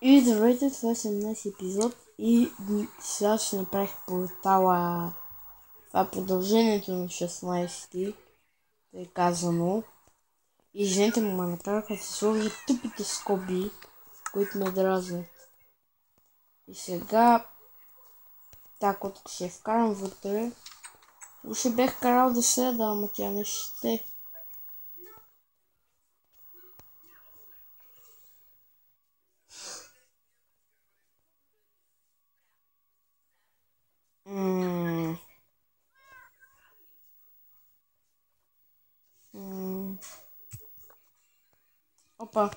И здравейте, това е 17 епизод и сега ще направих портала. Това е продължението на 16-ти, е казано. И жените му ме накараха да се сложат тъпите скоби, които ме дразнят. И сега така ще вкарам вътре. Ще бех карал да седа, ама тя не ще. Опа.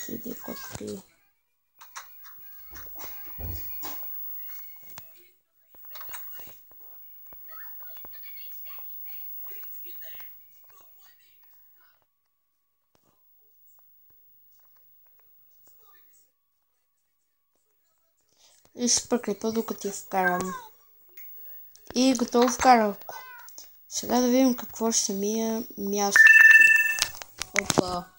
Хайде, котки. И ще прекрепа докато я вкарам. И готово вкарах. Сега да видим какво ще ми е място. Опа.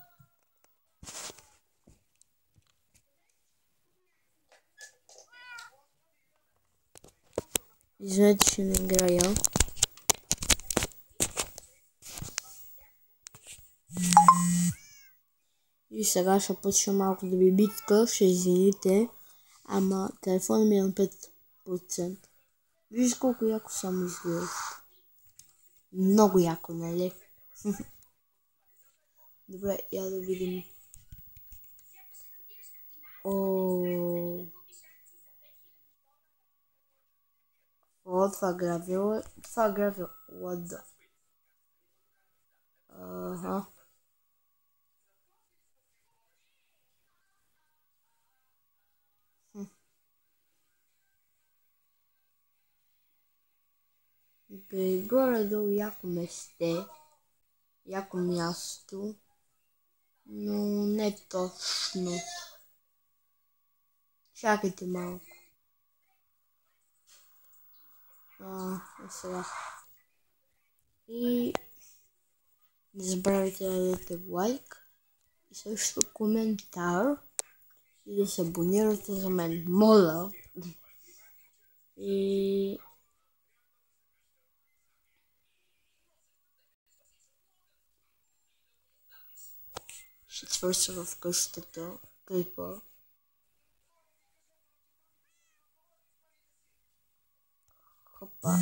Извинете, ще не играя. И сега ще почна малко да ви битка, ще извините. Ама телефонът ми е на 5%. Виж колко яко само изглежда. Много яко, нали? Добре, я да видим. Това гравил е. Това гравил. What the? Горе-долу яко месте. Яко място. Но не точно. Чакайте малко. Сега. И не забравяйте да дадете лайк и също коментар и да се абонирате за мен. Моля. И ще свърша в къщата клипа. Хопа.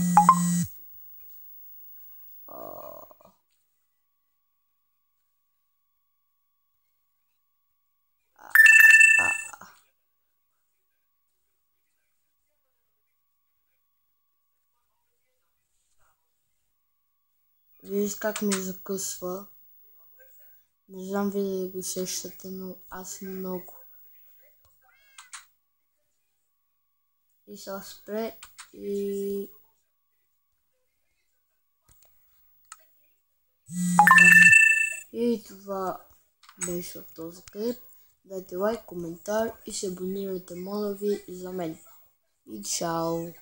Вижте как ми закъсва. Не знам ви да го сещате, но аз много. И сега спре и... И това беше от този клип. Дайте лайк, коментар и се абонирайте, моля ви, за мен. И чао!